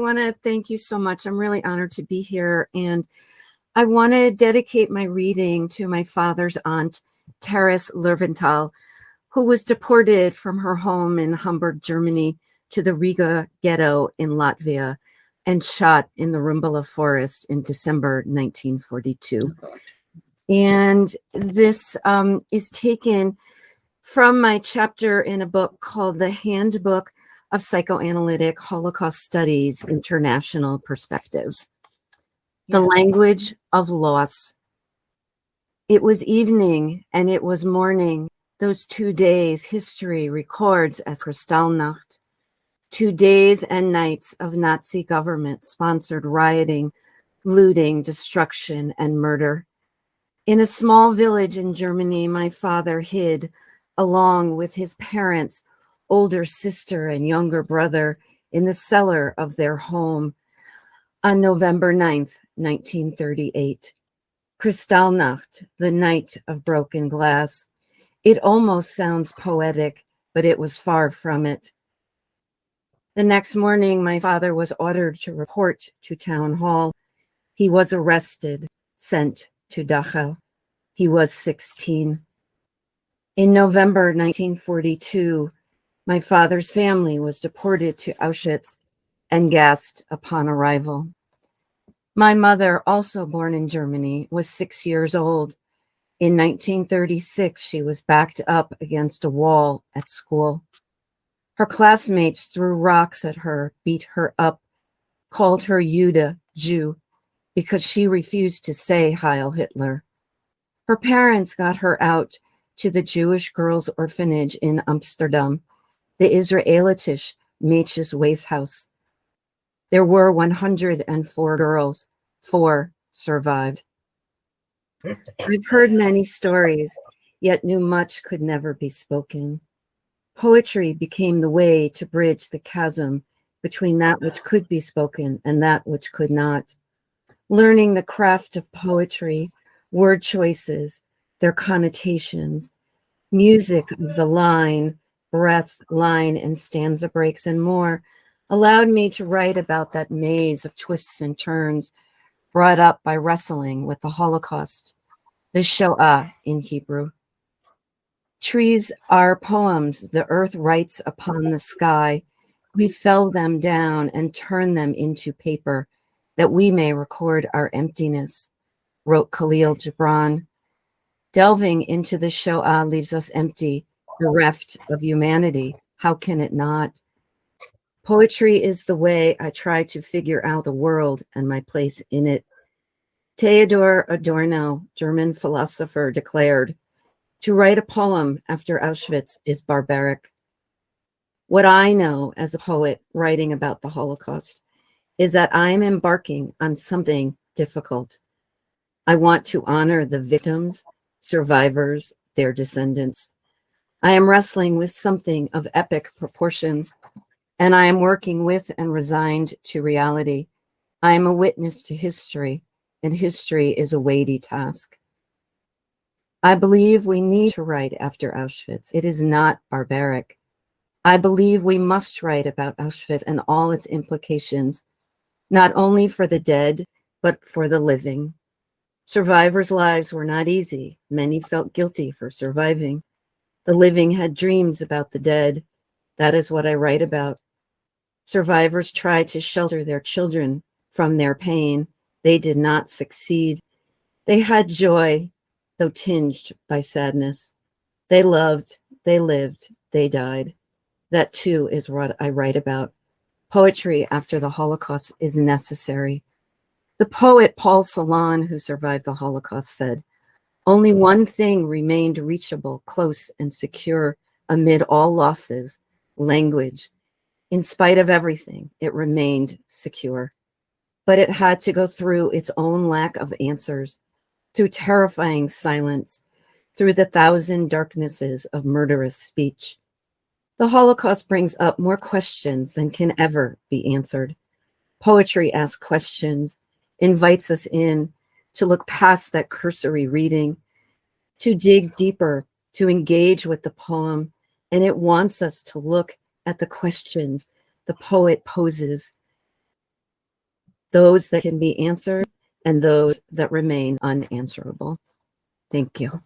I want to thank you so much. I'm really honored to be here. And I want to dedicate my reading to my father's aunt, Teres Lerventhal, who was deported from her home in Hamburg, Germany, to the Riga ghetto in Latvia and shot in the Rumbala forest in December 1942. And this is taken from my chapter in a book called The Handbook of Psychoanalytic Holocaust Studies, International Perspectives. The language of loss. It was evening and it was morning. Those 2 days history records as Kristallnacht. 2 days and nights of Nazi government-sponsored rioting, looting, destruction, and murder. In a small village in Germany, my father hid along with his parents, older sister and younger brother in the cellar of their home on November 9th, 1938. Kristallnacht, the night of broken glass. It almost sounds poetic, but it was far from it. The next morning, my father was ordered to report to town hall. He was arrested, sent to Dachau. He was 16. In November 1942, my father's family was deported to Auschwitz and gassed upon arrival. My mother, also born in Germany, was 6 years old. In 1936, she was backed up against a wall at school. Her classmates threw rocks at her, beat her up, called her Jude, Jew, because she refused to say Heil Hitler. Her parents got her out to the Jewish girls' orphanage in Amsterdam, the Israelitische Mädchens Weeshuis. There were 104 girls, 4 survived. I've heard many stories, yet knew much could never be spoken. Poetry became the way to bridge the chasm between that which could be spoken and that which could not. Learning the craft of poetry, word choices, their connotations, music of the line, breath, line, and stanza breaks, and more, allowed me to write about that maze of twists and turns brought up by wrestling with the Holocaust, the Shoah in Hebrew. Trees are poems the earth writes upon the sky. We fell them down and turn them into paper that we may record our emptiness, wrote Khalil Gibran. Delving into the Shoah leaves us empty, bereft of humanity. How can it not? Poetry is the way I try to figure out the world and my place in it. Theodor Adorno, German philosopher, declared, "To write a poem after Auschwitz is barbaric." What I know as a poet writing about the Holocaust is that I'm embarking on something difficult. I want to honor the victims, survivors, their descendants. I am wrestling with something of epic proportions, and I am working with and resigned to reality. I am a witness to history, and history is a weighty task. I believe we need to write after Auschwitz. It is not barbaric. I believe we must write about Auschwitz and all its implications, not only for the dead, but for the living. Survivors' lives were not easy. Many felt guilty for surviving. The living had dreams about the dead. That is what I write about. Survivors tried to shelter their children from their pain. They did not succeed. They had joy, though tinged by sadness. They loved, they lived, they died. That too is what I write about. Poetry after the Holocaust is necessary. The poet Paul Celan, who survived the Holocaust, said, "Only one thing remained reachable, close, and secure amid all losses: language. In spite of everything, it remained secure. But it had to go through its own lack of answers, through terrifying silence, through the thousand darknesses of murderous speech. The Holocaust brings up more questions than can ever be answered. Poetry asks questions, invites us in to look past that cursory reading, to dig deeper, to engage with the poem, and it wants us to look at the questions the poet poses. those that can be answered and those that remain unanswerable. Thank you.